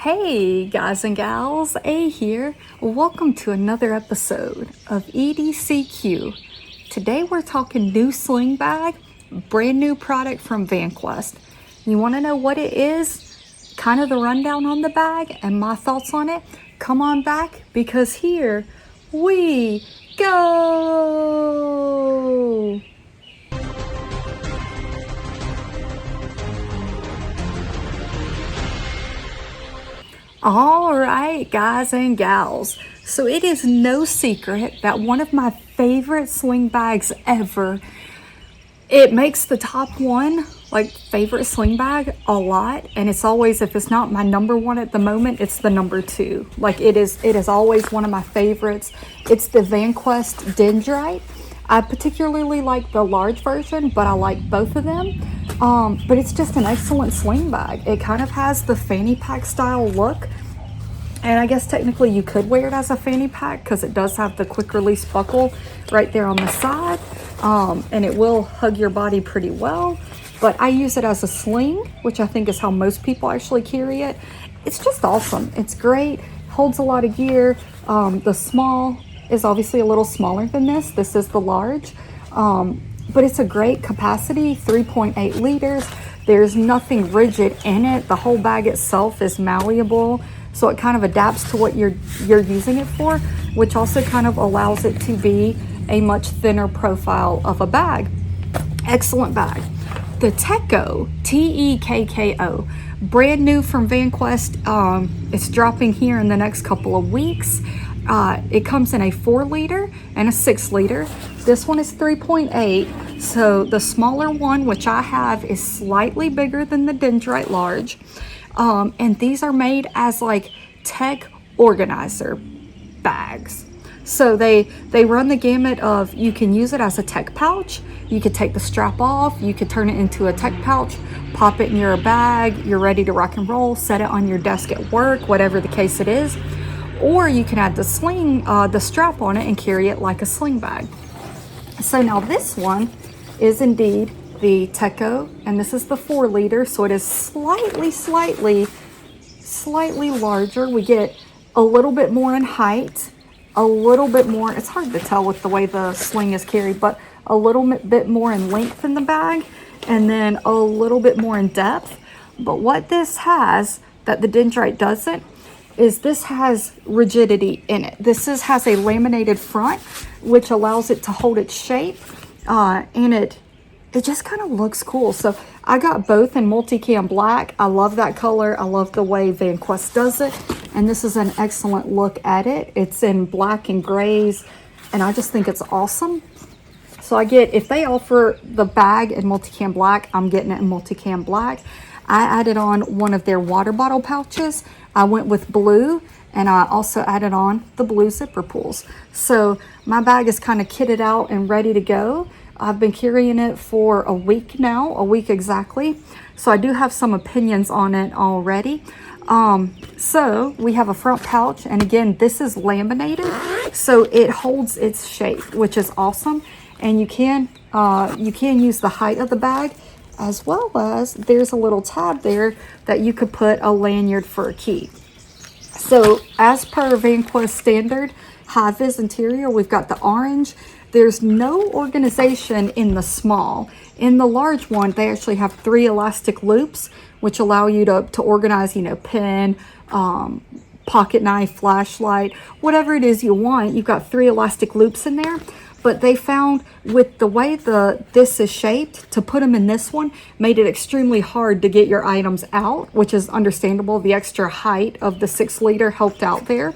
Hey guys and gals, A here. Welcome to another episode of EDCQ. Today we're talking new sling bag, brand new product from Vanquest. You want to know what it is? Kind of the rundown on the bag and my thoughts on it? Come on back because here we go! All right, guys and gals. So it is no secret that one of my favorite sling bags ever, it makes the top one, like favorite sling bag a lot. And it's always, if it's not my number one at the moment, it's the number two. Like it is always one of my favorites. It's the Vanquest Dendrite. I particularly like the large version, but I like both of them. But it's just an excellent sling bag. It kind of has the fanny pack style look. And I guess technically you could wear it as a fanny pack because it does have the quick release buckle right there on the side. And it will hug your body pretty well. But I use it as a sling, which I think is how most people actually carry it. It's just awesome. It's great. Holds a lot of gear. The small is obviously a little smaller than this. This is the large. But it's a great capacity, 3.8 liters. There's nothing rigid in it. The whole bag itself is malleable, so it kind of adapts to what you're using it for, which also kind of allows it to be a much thinner profile of a bag. Excellent bag. The Tekko, Tekko, brand new from Vanquest. It's dropping here in the next couple of weeks. It comes in a 4 liter and a 6 liter. This one is 3.8. So the smaller one, which I have, is slightly bigger than the Dendrite large. And these are made as like tech organizer bags. So they run the gamut of, you can use it as a tech pouch. You could take the strap off. You could turn it into a tech pouch, pop it in your bag. You're ready to rock and roll, set it on your desk at work, whatever the case it is. Or you can add the sling, the strap on it and carry it like a sling bag. So now this one is indeed the Tekko, and this is the 4 liter, so it is slightly larger. We get a little bit more in height, a little bit more, it's hard to tell with the way the sling is carried, but a little bit more in length in the bag, and then a little bit more in depth. But what this has that the Dendrite doesn't is this has rigidity in it. Has a laminated front, which allows it to hold its shape, and it just kind of looks cool. So I got both in multicam black. I love that color. I love the way Vanquest does it. And this is an excellent look at it. It's in black and grays, and I just think it's awesome. So if they offer the bag in multicam black, I'm getting it in multicam black. I added on one of their water bottle pouches. I went with blue, and I also added on the blue zipper pulls. So my bag is kind of kitted out and ready to go. I've been carrying it for a week now, a week exactly. So I do have some opinions on it already. So we have a front pouch, and again, this is laminated, so it holds its shape, which is awesome. And you can use the height of the bag, as well as there's a little tab there that you could put a lanyard for a key. So as per Vanquest standard high-vis interior, we've got the orange. There's no organization in the small. In the large one, they actually have 3 elastic loops, which allow you to organize, pen, pocket knife, flashlight, whatever it is you want. You've got 3 elastic loops in there. But they found with the way this is shaped, to put them in this one made it extremely hard to get your items out, which is understandable. The extra height of the 6 liter helped out there.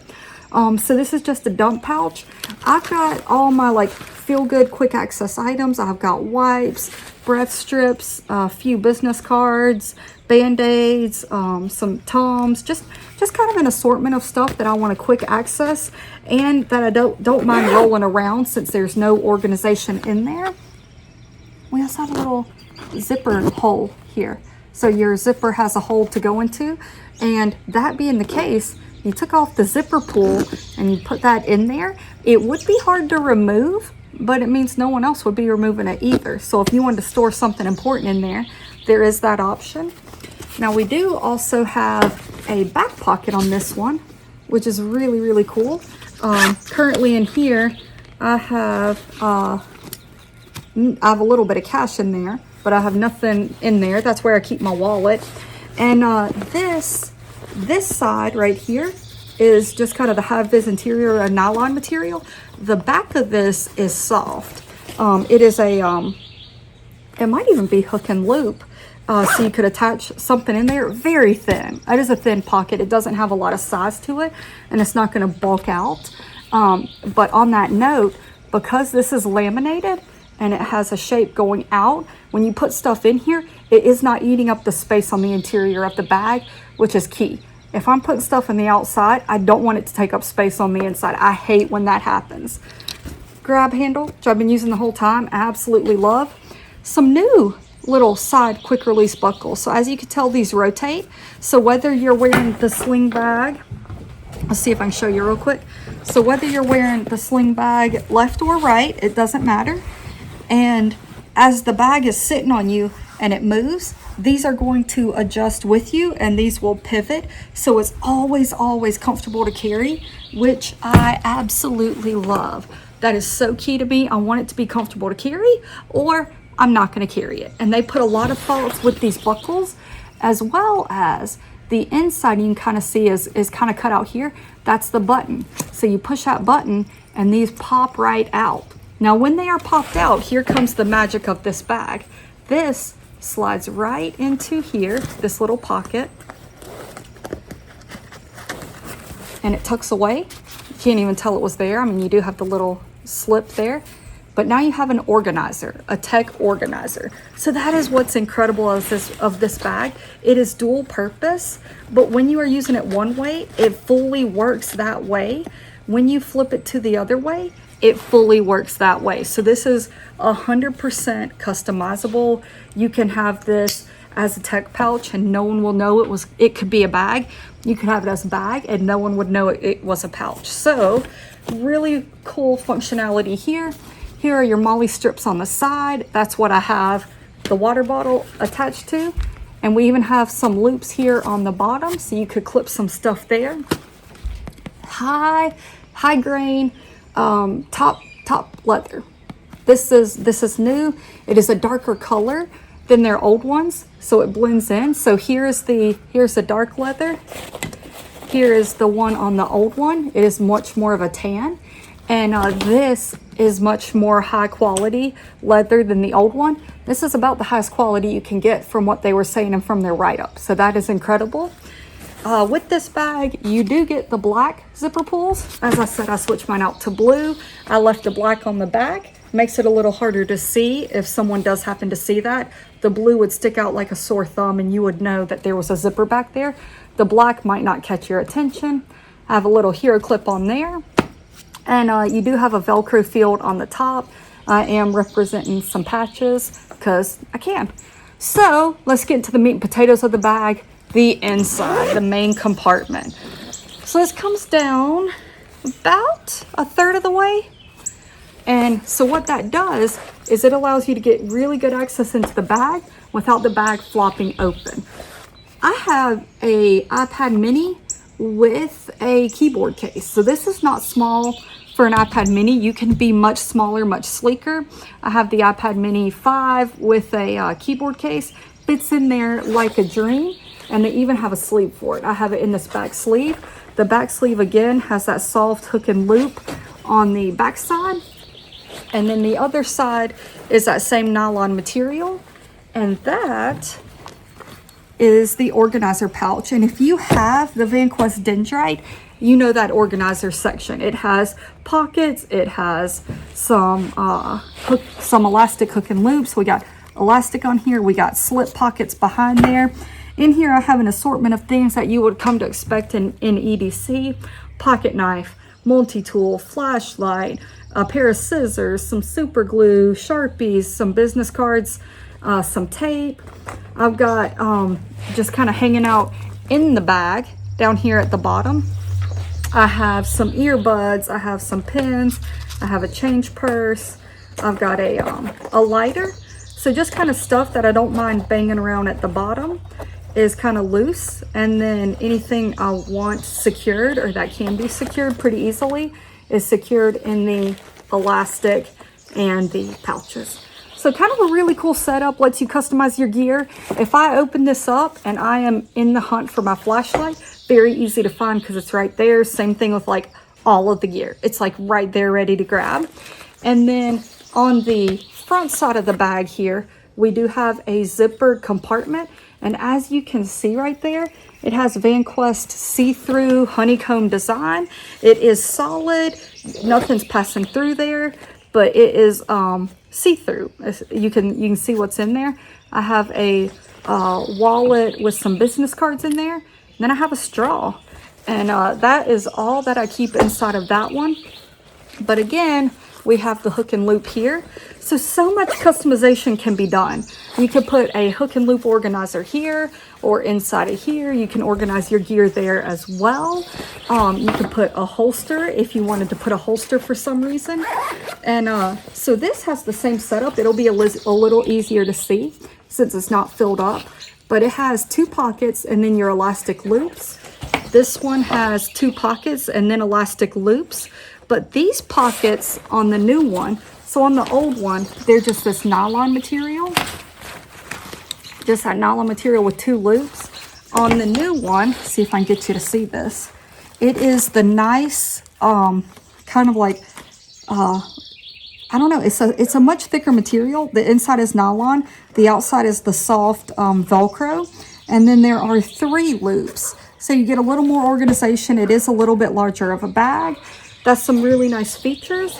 So this is just a dump pouch. I've got all my feel good quick access items. I've got wipes, breath strips, a few business cards, band-aids, some Tums, just kind of an assortment of stuff that I want to quick access and that I don't mind rolling around since there's no organization in there. We also have a little zipper hole here. So your zipper has a hole to go into, and that being the case, you took off the zipper pull and you put that in there. It would be hard to remove, but it means no one else would be removing it either. So if you wanted to store something important in there, there is that option. Now we do also have a back pocket on this one, which is really, really cool. Currently in here, I have a little bit of cash in there, but I have nothing in there. That's where I keep my wallet. And this side right here is just kind of the high-vis interior of nylon material. The back of this is soft. It is a, it might even be hook and loop. So you could attach something in there. Very thin. It is a thin pocket. It doesn't have a lot of size to it, and it's not going to bulk out. But on that note, because this is laminated and it has a shape going out, when you put stuff in here, it is not eating up the space on the interior of the bag, which is key. If I'm putting stuff on the outside, I don't want it to take up space on the inside. I hate when that happens. Grab handle, which I've been using the whole time, I absolutely love. Some new little side quick release buckles. So as you can tell, these rotate. So whether you're wearing the sling bag, let's see if I can show you real quick. So whether you're wearing the sling bag left or right, it doesn't matter. And as the bag is sitting on you and it moves, these are going to adjust with you and these will pivot. So it's always, always comfortable to carry, which I absolutely love. That is so key to me. I want it to be comfortable to carry, or I'm not going to carry it. And they put a lot of thoughts with these buckles, as well as the inside. You can kind of see is kind of cut out here. That's the button. So you push that button and these pop right out. Now when they are popped out, here comes the magic of this bag. This slides right into here, this little pocket, and it tucks away. You can't even tell it was there. I mean, you do have the little slip there, but now you have an organizer, a tech organizer. So that is what's incredible of this bag. It is dual purpose, but when you are using it one way, it fully works that way. When you flip it to the other way, it fully works that way. So this is 100% customizable. You can have this as a tech pouch and no one will know it could be a bag. You could have it as a bag and no one would know it was a pouch. So really cool functionality here. Here are your MOLLE strips on the side. That's what I have the water bottle attached to. And we even have some loops here on the bottom, so you could clip some stuff there. High grain, top leather. This is new. It is a darker color than their old ones, so it blends in. So here's the dark leather. Here is the one on the old one. It is much more of a tan. And this is much more high quality leather than the old one. This is about the highest quality you can get from what they were saying and from their write-up. So that is incredible. With this bag, you do get the black zipper pulls. As I said, I switched mine out to blue. I left the black on the back. Makes it a little harder to see if someone does happen to see that. The blue would stick out like a sore thumb and you would know that there was a zipper back there. The black might not catch your attention. I have a little hero clip on there. And you do have a Velcro field on the top. I am representing some patches because I can. So let's get into the meat and potatoes of the bag, the inside, the main compartment. So this comes down about a third of the way. And so what that does is it allows you to get really good access into the bag without the bag flopping open. I have a iPad mini with a keyboard case. So this is not small for an iPad mini. You can be much smaller, much sleeker. I have the iPad mini 5 with a keyboard case. Fits in there like a dream. And they even have a sleeve for it. I have it in this back sleeve. The back sleeve again has that soft hook and loop on the back side. And then the other side is that same nylon material. And that is the organizer pouch. And if you have the Vanquest Dendrite, you know that organizer section. It has pockets, it has some elastic hook and loops. We got elastic on here, we got slip pockets behind there. In here I have an assortment of things that you would come to expect in EDC. Pocket knife, multi-tool, flashlight, a pair of scissors, some super glue, Sharpies, some business cards, some tape. I've got just kind of hanging out in the bag down here at the bottom. I have some earbuds, I have some pins, I have a change purse, I've got a lighter. So just kind of stuff that I don't mind banging around at the bottom. is kind of loose, and then anything I want secured or that can be secured pretty easily is secured in the elastic and the pouches. So kind of a really cool setup, lets you customize your gear. If I open this up and I am in the hunt for my flashlight, very easy to find because it's right there. Same thing with like all of the gear. It's like right there ready to grab. And then on the front side of the bag here, we do have a zippered compartment. And as you can see right there, it has Vanquest see-through honeycomb design. It is solid, nothing's passing through there, but it is see-through. You can see what's in there. I have a wallet with some business cards in there. And then I have a straw, and that is all that I keep inside of that one. But again, we have the hook and loop here. So much customization can be done. You can put a hook and loop organizer here or inside of here. You can organize your gear there as well. You can put a holster if you wanted to put a holster for some reason. And so this has the same setup. It'll be a little easier to see since it's not filled up. But it has 2 pockets and then your elastic loops. This one has 2 pockets and then elastic loops. But these pockets on the new one, so on the old one, they're just this nylon material. Just that nylon material with 2 loops. On the new one, see if I can get you to see this. It is the nice, kind of like, I don't know, it's a much thicker material. The inside is nylon, the outside is the soft Velcro, and then there are 3 loops. So you get a little more organization. It is a little bit larger of a bag. That's some really nice features.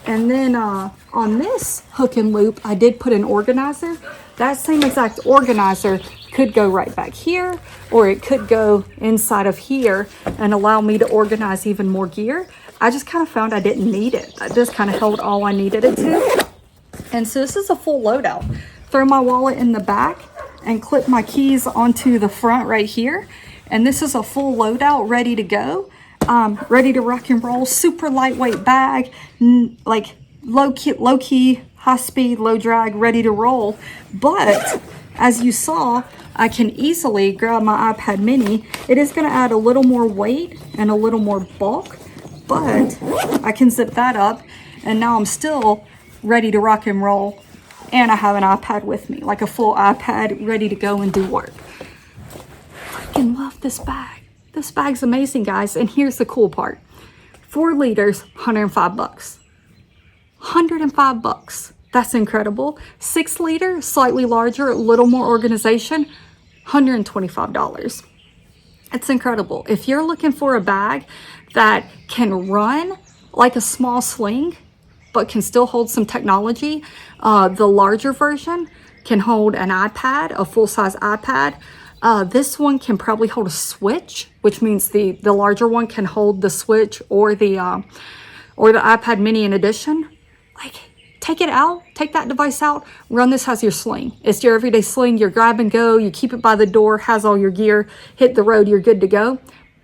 And then on this hook and loop, I did put an organizer. That same exact organizer could go right back here, or it could go inside of here and allow me to organize even more gear. I just kind of found I didn't need it. This kind of held all I needed it to. And so this is a full loadout. Throw my wallet in the back and clip my keys onto the front right here. And this is a full loadout ready to go. Ready to rock and roll. Super lightweight bag, like low key, high speed, low drag, ready to roll. But as you saw, I can easily grab my iPad mini. It is going to add a little more weight and a little more bulk, but I can zip that up, and now I'm still ready to rock and roll. And I have an iPad with me, like a full iPad ready to go and do work. Freaking love this bag. This bag's amazing, guys. And here's the cool part. 4 liters, $105. $105. That's incredible. 6 liter, slightly larger, a little more organization, $125. It's incredible. If you're looking for a bag that can run like a small sling, but can still hold some technology, the larger version can hold an iPad, a full-size iPad. This one can probably hold a Switch, which means the larger one can hold the Switch or the iPad mini in addition. Like, take it out, take that device out, run this as your sling. It's your everyday sling, your grab and go, you keep it by the door, has all your gear, hit the road, you're good to go.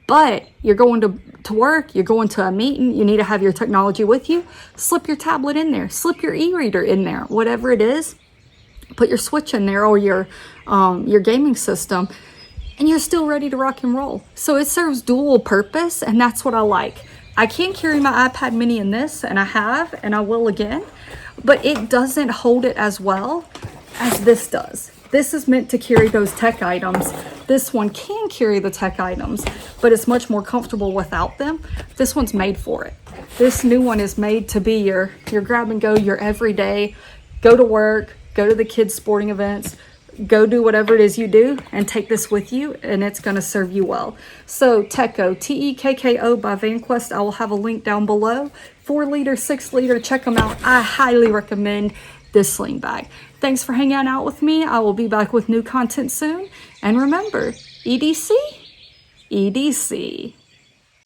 But you're going to work, you're going to a meeting, you need to have your technology with you, slip your tablet in there, slip your e-reader in there, whatever it is. Put your Switch in there or your gaming system, and you're still ready to rock and roll. So it serves dual purpose, and that's what I like. I can carry my iPad mini in this, and I have, and I will again, but it doesn't hold it as well as this does. This is meant to carry those tech items. This one can carry the tech items, but it's much more comfortable without them. This one's made for it. This new one is made to be your grab and go, your everyday, go to work, go to the kids' sporting events, go do whatever it is you do, and take this with you, and it's going to serve you well. So Tekko, Tekko by Vanquest. I will have a link down below. 4 liter, 6 liter, check them out. I highly recommend this sling bag. Thanks for hanging out with me. I will be back with new content soon. And remember, EDC, EDC.